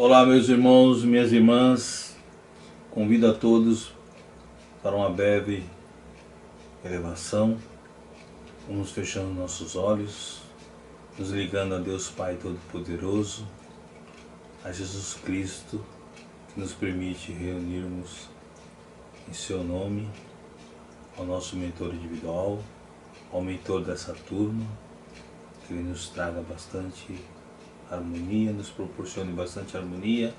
Olá, meus irmãos, minhas irmãs, convido a todos para uma breve elevação. Vamos fechando nossos olhos, nos ligando a Deus Pai Todo-Poderoso, a Jesus Cristo, que nos permite reunirmos em seu nome, ao nosso mentor individual, ao mentor dessa turma, que ele nos traga bastante harmonia, nos proporcione bastante harmonia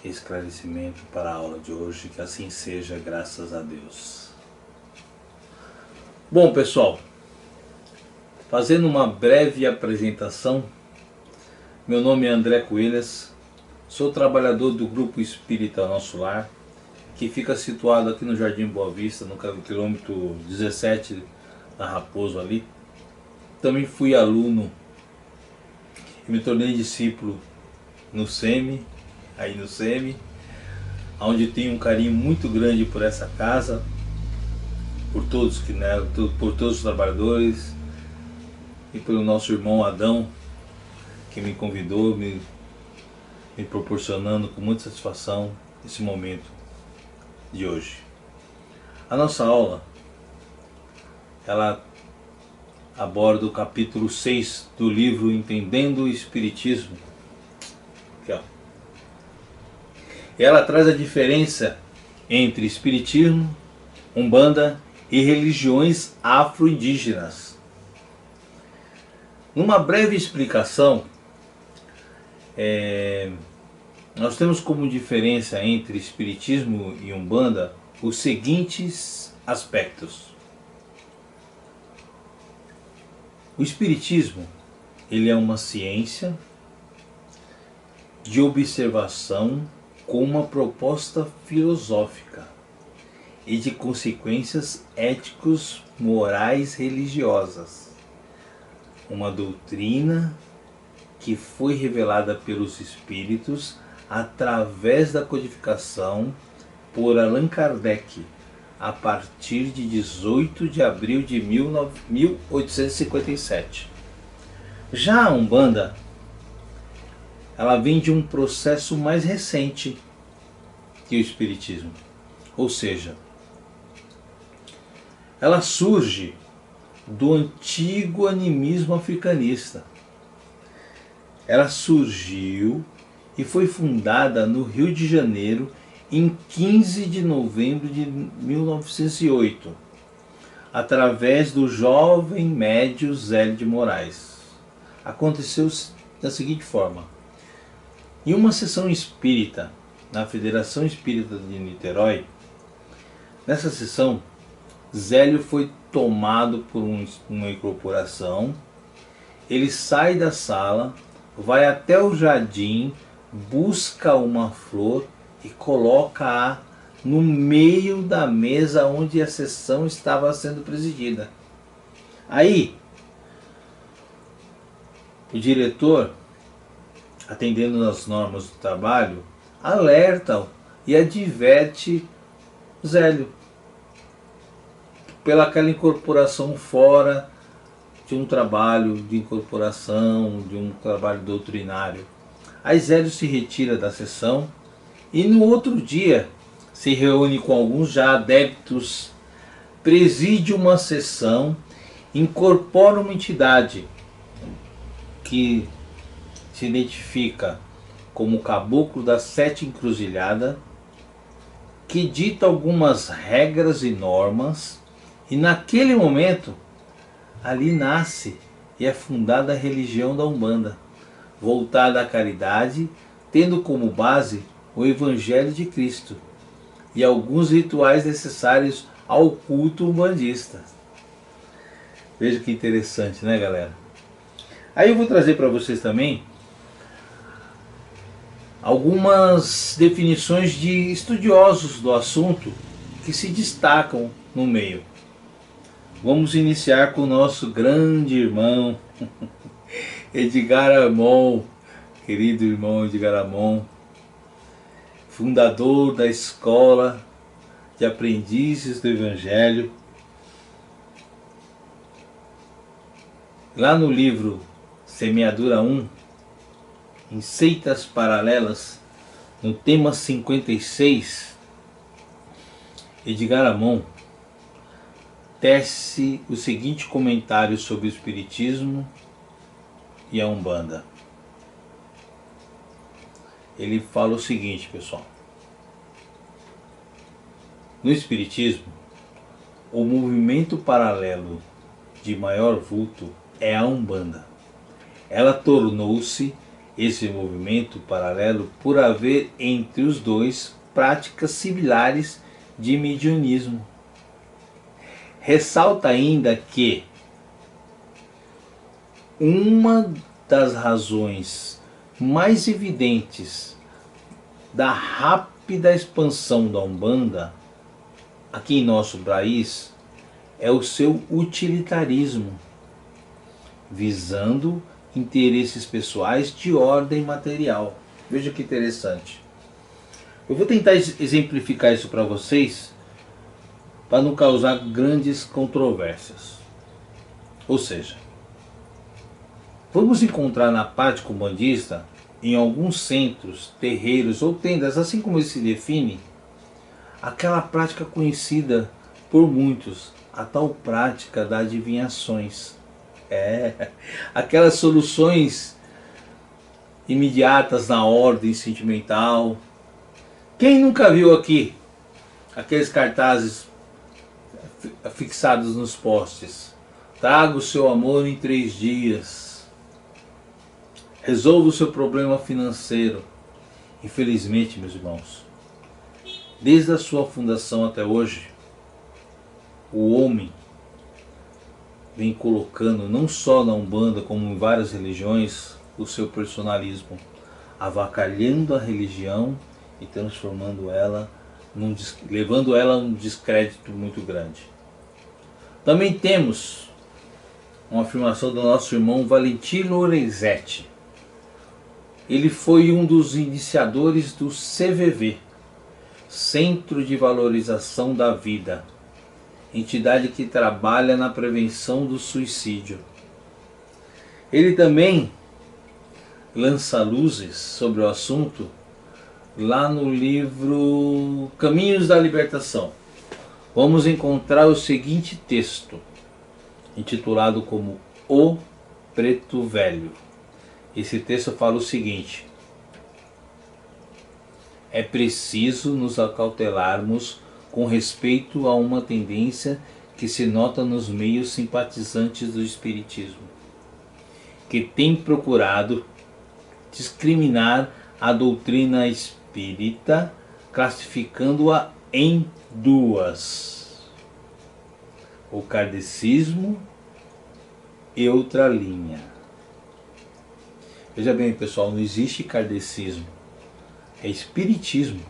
e esclarecimento para a aula de hoje, que assim seja, graças a Deus. Bom, pessoal, fazendo uma breve apresentação, meu nome é André Coelhas, sou trabalhador do Grupo Espírita Nosso Lar, que fica situado aqui no Jardim Boa Vista, no quilômetro 17 da Raposo ali. Também fui aluno e me tornei discípulo no SEMI, onde tenho um carinho muito grande por essa casa, por todos por todos os trabalhadores e pelo nosso irmão Adão, que me convidou, me proporcionando com muita satisfação esse momento de hoje. A nossa aula, ela aborda o capítulo 6 do livro Entendendo o Espiritismo. Aqui, ó. Ela traz a diferença entre Espiritismo, Umbanda e religiões afro-indígenas. Numa breve explicação, nós temos como diferença entre Espiritismo e Umbanda os seguintes aspectos. O Espiritismo, ele é uma ciência de observação com uma proposta filosófica e de consequências éticos, morais, religiosas. Uma doutrina que foi revelada pelos espíritos através da codificação por Allan Kardec, a partir de 18 de abril de 1857. Já a Umbanda, ela vem de um processo mais recente que o Espiritismo, ou seja, ela surge do antigo animismo africanista. Ela surgiu e foi fundada no Rio de Janeiro em 15 de novembro de 1908, através do jovem médio Zélio de Moraes. Aconteceu da seguinte forma: em uma sessão espírita na Federação Espírita de Niterói, nessa sessão, Zélio foi tomado por uma incorporação. Ele sai da sala, vai até o jardim, busca uma flor e coloca-a no meio da mesa onde a sessão estava sendo presidida. Aí, o diretor, atendendo às normas do trabalho, alerta e adverte Zélio pela aquela incorporação fora de um trabalho de incorporação, de um trabalho doutrinário. Aí Zélio se retira da sessão e no outro dia se reúne com alguns já adeptos, preside uma sessão, incorpora uma entidade que se identifica como o Caboclo das Sete Encruzilhadas, que dita algumas regras e normas, e naquele momento ali nasce e é fundada a religião da Umbanda, voltada à caridade, tendo como base o Evangelho de Cristo e alguns rituais necessários ao culto umbandista. Veja que interessante, né, galera? Aí eu vou trazer para vocês também algumas definições de estudiosos do assunto que se destacam no meio. Vamos iniciar com o nosso grande irmão Edgar Armon, querido irmão Edgar Armon, fundador da Escola de Aprendizes do Evangelho. Lá no livro Semeadura 1, em Seitas Paralelas, no tema 56, Edgar Amon tece o seguinte comentário sobre o Espiritismo e a Umbanda. Ele fala o seguinte, pessoal: no Espiritismo, o movimento paralelo de maior vulto é a Umbanda. Ela tornou-se esse movimento paralelo por haver entre os dois práticas similares de mediunismo. Ressalta ainda que uma das razões mais evidentes da rápida expansão da Umbanda aqui em nosso país é o seu utilitarismo, visando interesses pessoais de ordem material. Veja que interessante. Eu vou tentar exemplificar isso para vocês, para não causar grandes controvérsias. Ou seja, vamos encontrar na prática umbandista, em alguns centros, terreiros ou tendas, assim como ele se define, aquela prática conhecida por muitos, a tal prática das adivinhações. Aquelas soluções imediatas na ordem sentimental. Quem nunca viu aqui aqueles cartazes fixados nos postes? Traga o seu amor em 3 dias. Resolva o seu problema financeiro. Infelizmente, meus irmãos, desde a sua fundação até hoje, o homem vem colocando, não só na Umbanda, como em várias religiões, o seu personalismo, avacalhando a religião e transformando ela, levando ela a um descrédito muito grande. Também temos uma afirmação do nosso irmão Valentim Lorenzetti. Ele foi um dos iniciadores do CVV, Centro de Valorização da Vida, entidade que trabalha na prevenção do suicídio. Ele também lança luzes sobre o assunto lá no livro Caminhos da Libertação. Vamos encontrar o seguinte texto, intitulado como O Preto Velho. Esse texto fala o seguinte: é preciso nos acautelarmos com respeito a uma tendência que se nota nos meios simpatizantes do Espiritismo, que tem procurado discriminar a doutrina espírita, classificando-a em duas: o kardecismo e outra linha. Veja bem, pessoal, não existe kardecismo, é espiritismo.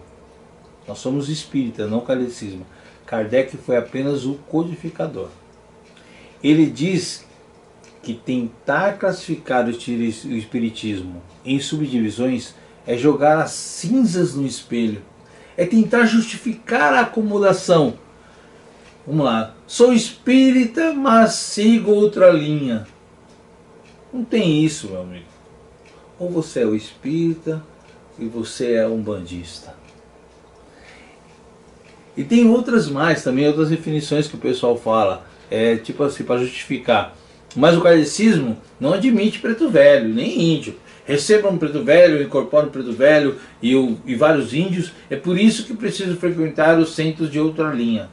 Nós somos espíritas, não kardecismo. Kardec foi apenas o codificador. Ele diz que tentar classificar o espiritismo em subdivisões é jogar as cinzas no espelho, é tentar justificar a acomodação. Vamos lá, sou espírita, mas sigo outra linha. Não tem isso, meu amigo. Ou você é o espírita e você é umbandista. E tem outras mais também, outras definições que o pessoal fala, tipo assim, para justificar. Mas o kardecismo não admite preto velho, nem índio. Recebam um preto velho, incorporam um preto velho e vários índios. É por isso que preciso frequentar os centros de outra linha.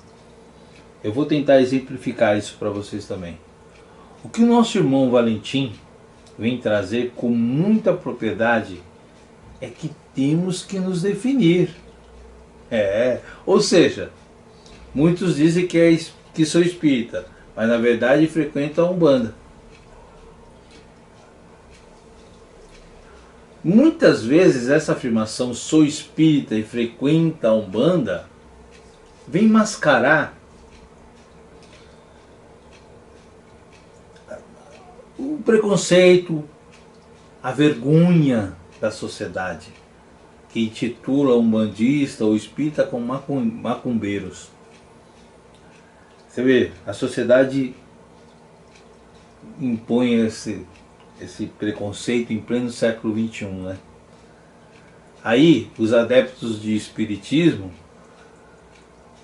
Eu vou tentar exemplificar isso para vocês também. O que o nosso irmão Valentim vem trazer com muita propriedade é que temos que nos definir. Ou seja, muitos dizem que sou espírita, mas na verdade frequentam a Umbanda. Muitas vezes essa afirmação, sou espírita e frequenta a Umbanda, vem mascarar o preconceito, a vergonha da sociedade, que intitula umbandista ou espírita como macumbeiros. Você vê, a sociedade impõe esse preconceito em pleno século XXI, né? Aí, os adeptos de espiritismo,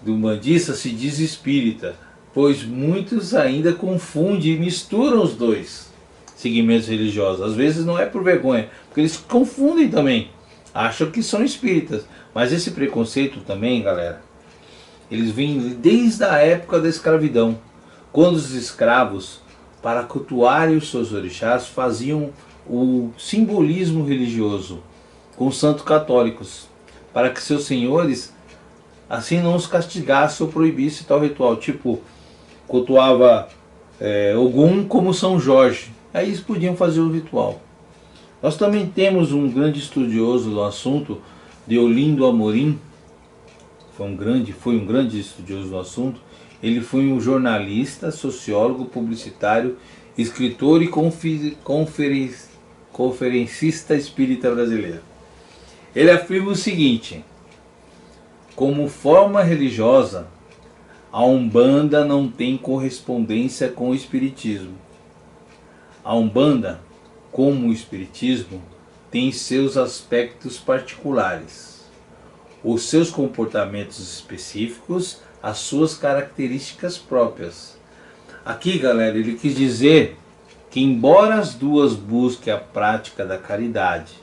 do umbandista, se diz espírita, pois muitos ainda confundem e misturam os dois segmentos religiosos. Às vezes não é por vergonha, porque eles confundem também, acham que são espíritas. Mas esse preconceito também, galera, eles vêm desde a época da escravidão, quando os escravos, para cultuarem os seus orixás, faziam o simbolismo religioso com os santos católicos, para que seus senhores assim não os castigassem ou proibissem tal ritual. Tipo, cultuava Ogum como São Jorge, aí eles podiam fazer o ritual. Nós também temos um grande estudioso do assunto, Deolindo Amorim, foi um grande estudioso do assunto. Ele foi um jornalista, sociólogo, publicitário, escritor e conferencista espírita brasileiro. Ele afirma o seguinte: como forma religiosa, a Umbanda não tem correspondência com o Espiritismo. A Umbanda, como o Espiritismo, tem seus aspectos particulares, os seus comportamentos específicos, as suas características próprias. Aqui, galera, ele quis dizer que, embora as duas busquem a prática da caridade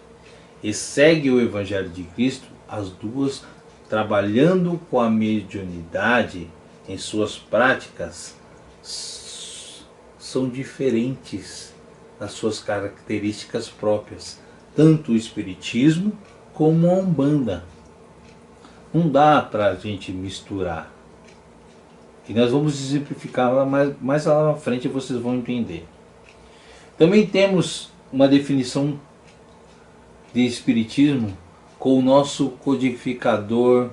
e seguem o Evangelho de Cristo, as duas, trabalhando com a mediunidade em suas práticas, são diferentes nas suas características próprias, tanto o Espiritismo como a Umbanda. Não dá para a gente misturar. E nós vamos exemplificar mais lá na frente, vocês vão entender. Também temos uma definição de Espiritismo com o nosso codificador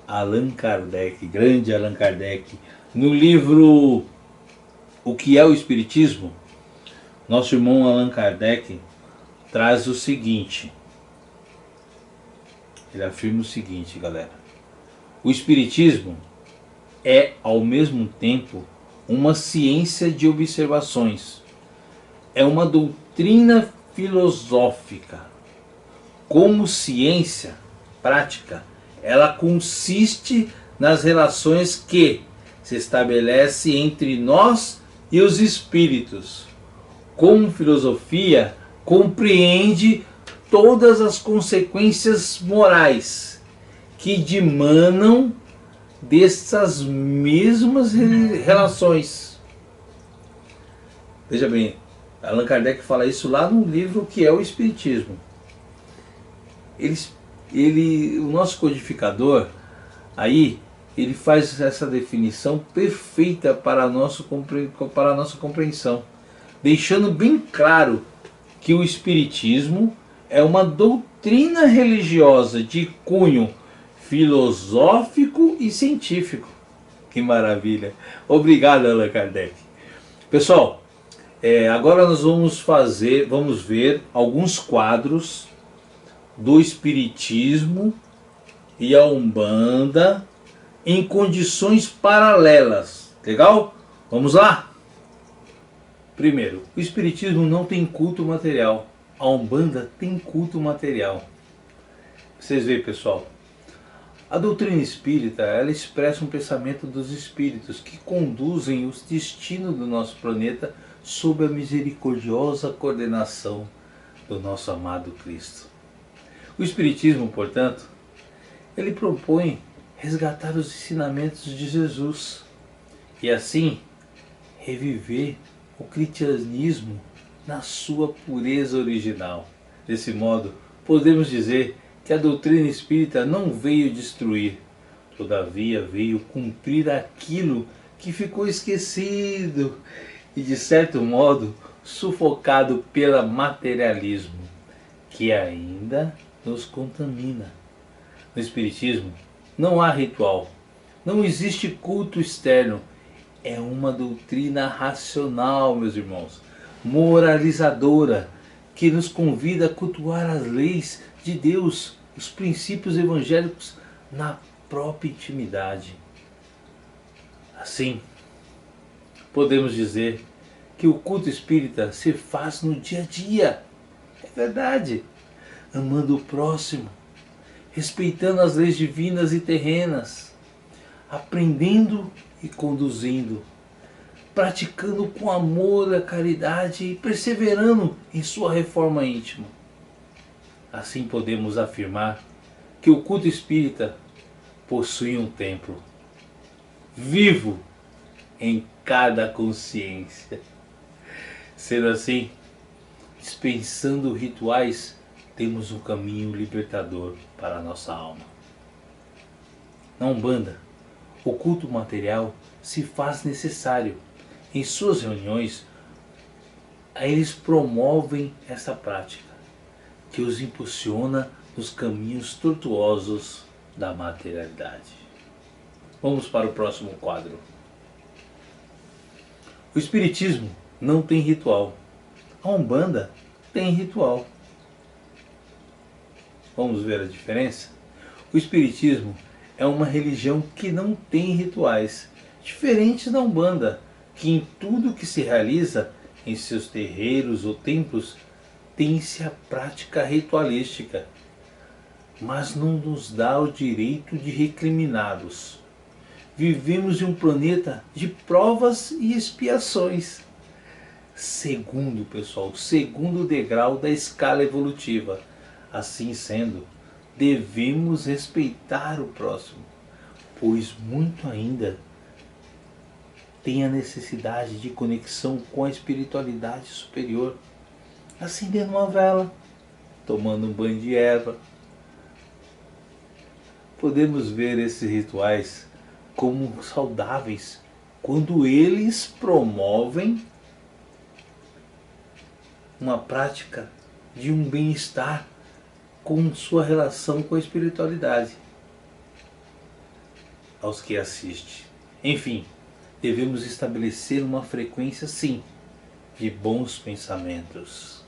Allan Kardec, grande Allan Kardec. No livro O que é o Espiritismo, nosso irmão Allan Kardec traz o seguinte. Ele afirma o seguinte, galera: o Espiritismo é ao mesmo tempo uma ciência de observações, é uma doutrina filosófica. Como ciência prática, ela consiste nas relações que se estabelece entre nós e os espíritos. Como filosofia, compreende todas as consequências morais que dimanam dessas mesmas relações. Veja bem, Allan Kardec fala isso lá no livro que é o Espiritismo. O nosso codificador, aí, ele faz essa definição perfeita para a nossa compreensão, deixando bem claro que o Espiritismo é uma doutrina religiosa de cunho filosófico e científico. Que maravilha! Obrigado, Allan Kardec. Pessoal, agora nós vamos ver alguns quadros do Espiritismo e a Umbanda em condições paralelas. Legal? Vamos lá? Primeiro, o Espiritismo não tem culto material. A Umbanda tem culto material. Vocês veem, pessoal? A doutrina espírita, ela expressa um pensamento dos espíritos que conduzem os destinos do nosso planeta sob a misericordiosa coordenação do nosso amado Cristo. O Espiritismo, portanto, ele propõe resgatar os ensinamentos de Jesus e assim reviver o cristianismo na sua pureza original. Desse modo, podemos dizer que a doutrina espírita não veio destruir, todavia veio cumprir aquilo que ficou esquecido e, de certo modo, sufocado pelo materialismo, que ainda nos contamina. No Espiritismo não há ritual, não existe culto externo, é uma doutrina racional, meus irmãos, moralizadora, que nos convida a cultuar as leis de Deus, os princípios evangélicos na própria intimidade. Assim, podemos dizer que o culto espírita se faz no dia a dia. É verdade. Amando o próximo, respeitando as leis divinas e terrenas, aprendendo e conduzindo, praticando com amor a caridade e perseverando em sua reforma íntima. Assim podemos afirmar que o culto espírita possui um templo vivo em cada consciência. Sendo assim, dispensando rituais, temos um caminho libertador para a nossa alma. Na Umbanda, o culto material se faz necessário. Em suas reuniões, eles promovem essa prática, que os impulsiona nos caminhos tortuosos da materialidade. Vamos para o próximo quadro. O Espiritismo não tem ritual. A Umbanda tem ritual. Vamos ver a diferença? O Espiritismo é uma religião que não tem rituais, diferente da Umbanda, que em tudo que se realiza em seus terreiros ou templos tem-se a prática ritualística, mas não nos dá o direito de recriminados. Vivemos em um planeta de provas e expiações. Segundo degrau da escala evolutiva. Assim sendo, devemos respeitar o próximo, pois muito ainda tem a necessidade de conexão com a espiritualidade superior, acendendo uma vela, tomando um banho de erva. Podemos ver esses rituais como saudáveis quando eles promovem uma prática de um bem-estar com sua relação com a espiritualidade aos que assiste. Enfim, devemos estabelecer uma frequência, sim, de bons pensamentos.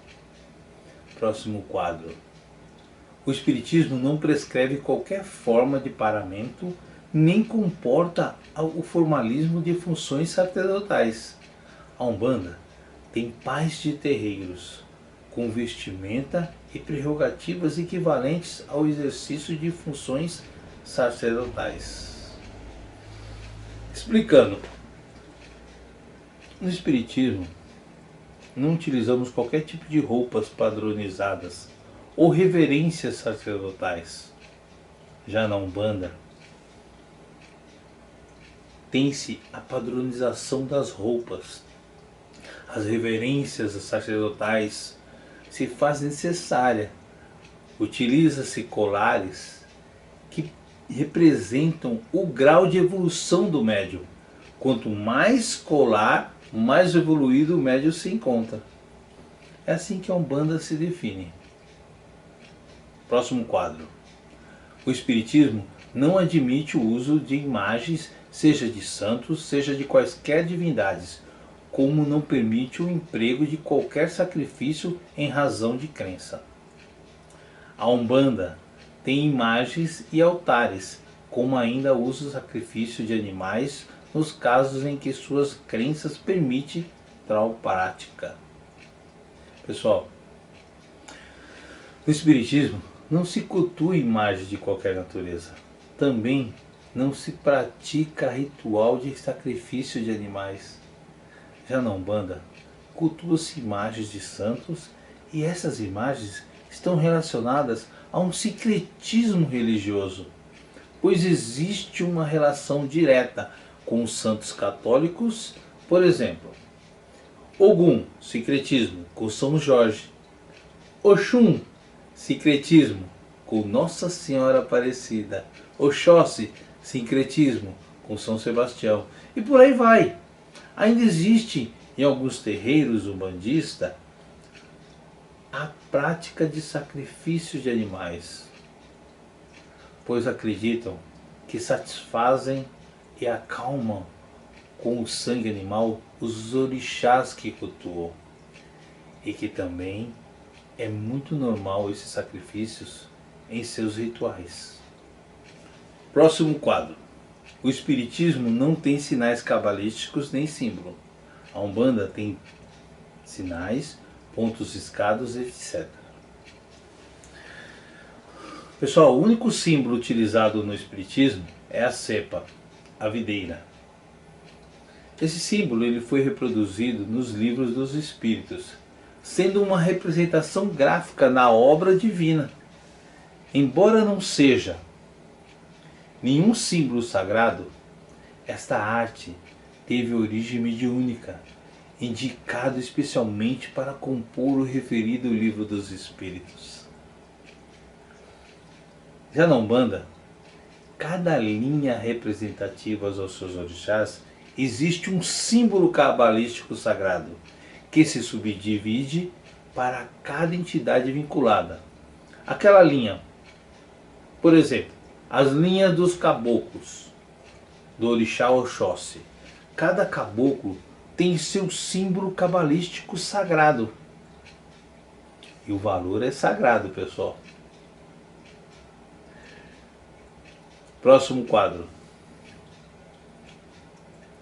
Próximo quadro. O Espiritismo não prescreve qualquer forma de paramento, nem comporta o formalismo de funções sacerdotais. A Umbanda tem pais de terreiros, com vestimenta e prerrogativas equivalentes ao exercício de funções sacerdotais. Explicando, no Espiritismo não utilizamos qualquer tipo de roupas padronizadas ou reverências sacerdotais. Já na Umbanda, tem-se a padronização das roupas. As reverências sacerdotais se faz necessária. Utiliza-se colares que representam o grau de evolução do médium. Quanto mais colar, mais evoluído o médium se encontra. É assim que a Umbanda se define. Próximo quadro. O Espiritismo não admite o uso de imagens, seja de santos, seja de quaisquer divindades, como não permite o emprego de qualquer sacrifício em razão de crença. A Umbanda tem imagens e altares, como ainda usa o sacrifício de animais nos casos em que suas crenças permitem tal prática. Pessoal, no Espiritismo não se cultua imagens de qualquer natureza. Também não se pratica ritual de sacrifício de animais. Já na Umbanda, cultua-se imagens de santos e essas imagens estão relacionadas a um sincretismo religioso, pois existe uma relação direta com os santos católicos, por exemplo, Ogum, sincretismo com São Jorge, Oxum, sincretismo com Nossa Senhora Aparecida, Oxóssi, sincretismo com São Sebastião, e por aí vai. Ainda existe em alguns terreiros umbandistas a prática de sacrifícios de animais, pois acreditam que satisfazem e acalmam com o sangue animal os orixás que cultuam, e que também é muito normal esses sacrifícios em seus rituais. Próximo quadro. O Espiritismo não tem sinais cabalísticos nem símbolo. A Umbanda tem sinais, pontos riscados, etc. Pessoal, o único símbolo utilizado no Espiritismo é a cepa, a videira. Esse símbolo ele foi reproduzido nos livros dos Espíritos, sendo uma representação gráfica na obra divina. Embora não seja nenhum símbolo sagrado, esta arte teve origem mediúnica, indicado especialmente para compor o referido livro dos Espíritos. Já na Umbanda, cada linha representativa aos seus orixás existe um símbolo cabalístico sagrado, que se subdivide para cada entidade vinculada. Aquela linha, por exemplo, as linhas dos caboclos, do orixá Oxóssi. Cada caboclo tem seu símbolo cabalístico sagrado. E o valor é sagrado, pessoal. Próximo quadro.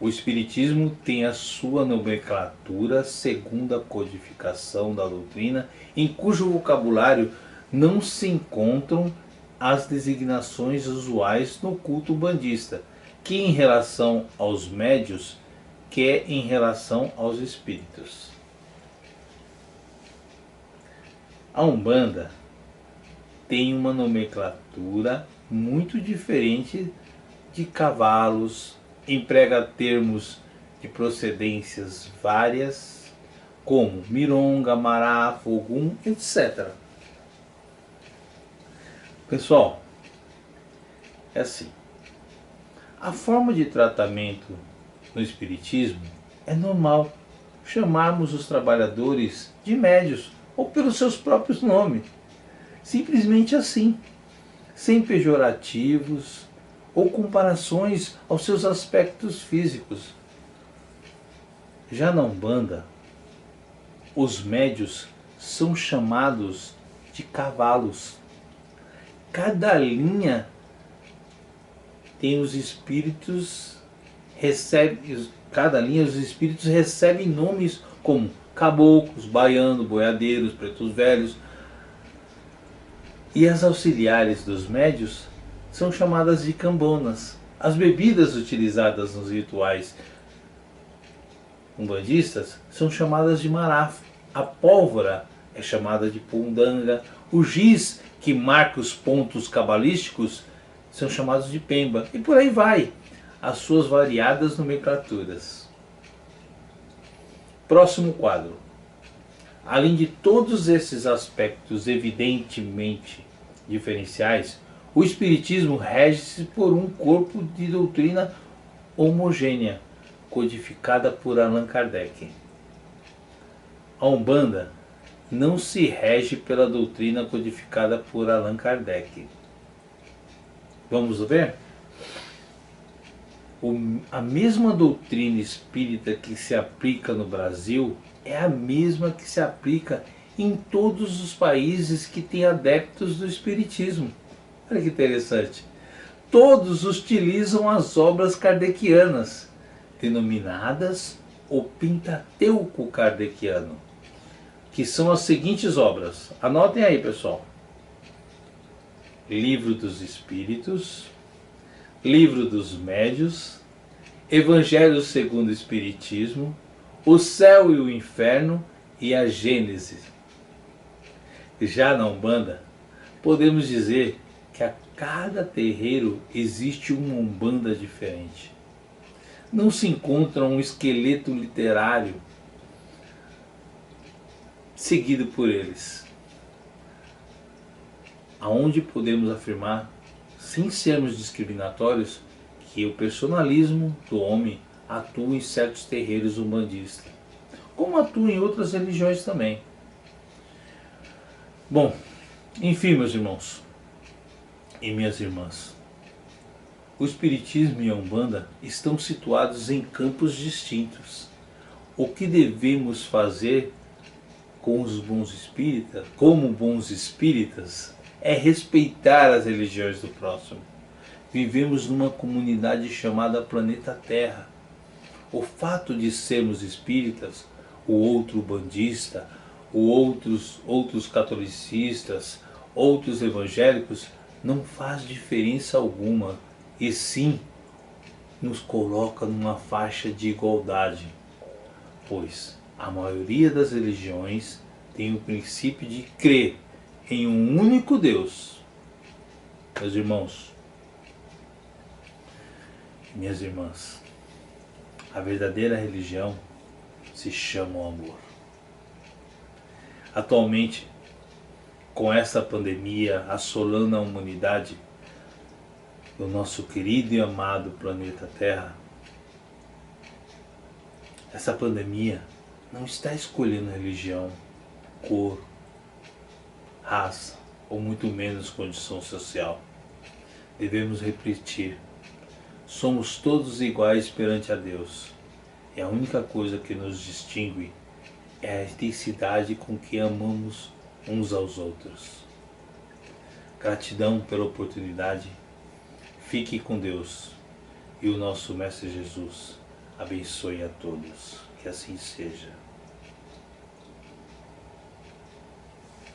O Espiritismo tem a sua nomenclatura segundo a codificação da doutrina, em cujo vocabulário não se encontram as designações usuais no culto umbandista, que em relação aos médios, que é em relação aos espíritos. A Umbanda tem uma nomenclatura muito diferente de cavalos, emprega termos de procedências várias, como mironga, mará, fogum, etc. Pessoal, é assim. A forma de tratamento no Espiritismo é normal chamarmos os trabalhadores de médios ou pelos seus próprios nomes. Simplesmente assim, sem pejorativos ou comparações aos seus aspectos físicos. Já na Umbanda, os médios são chamados de cavalos. Cada linha tem os espíritos os espíritos recebem nomes como caboclos, baianos, boiadeiros, pretos velhos. E as auxiliares dos médios são chamadas de cambonas. As bebidas utilizadas nos rituais umbandistas são chamadas de marafo. A pólvora é chamada de pundanga. O giz que marca os pontos cabalísticos são chamados de pemba. E por aí vai, as suas variadas nomenclaturas. Próximo quadro. Além de todos esses aspectos evidentemente diferenciais, o Espiritismo rege-se por um corpo de doutrina homogênea, codificada por Allan Kardec. A Umbanda não se rege pela doutrina codificada por Allan Kardec. Vamos ver? A mesma doutrina espírita que se aplica no Brasil é a mesma que se aplica em todos os países que têm adeptos do Espiritismo. Olha que interessante. Todos utilizam as obras kardecianas, denominadas o Pentateuco Kardeciano, que são as seguintes obras. Anotem aí, pessoal. Livro dos Espíritos, Livro dos Médios, Evangelho segundo o Espiritismo, O Céu e o Inferno e a Gênese. Já na Umbanda, podemos dizer que a cada terreiro existe uma Umbanda diferente. Não se encontra um esqueleto literário seguido por eles, aonde podemos afirmar, sem sermos discriminatórios, que o personalismo do homem atua em certos terreiros umbandistas, como atua em outras religiões também. Bom, enfim, meus irmãos e minhas irmãs, o Espiritismo e a Umbanda estão situados em campos distintos. O que devemos fazer com os bons espíritas, como bons espíritas, é respeitar as religiões do próximo. Vivemos numa comunidade chamada Planeta Terra. O fato de sermos espíritas, o outro bandista, o outros catolicistas, outros evangélicos, não faz diferença alguma, e sim nos coloca numa faixa de igualdade, pois a maioria das religiões tem o princípio de crer em um único Deus. Meus irmãos e minhas irmãs, a verdadeira religião se chama o amor. Atualmente, com essa pandemia assolando a humanidade, o nosso querido e amado planeta Terra, essa pandemia não está escolhendo religião, cor, raça ou muito menos condição social. Devemos repetir: somos todos iguais perante a Deus, e a única coisa que nos distingue é a intensidade com que amamos uns aos outros. Gratidão pela oportunidade. Fique com Deus e o nosso Mestre Jesus abençoe a todos. Que assim seja.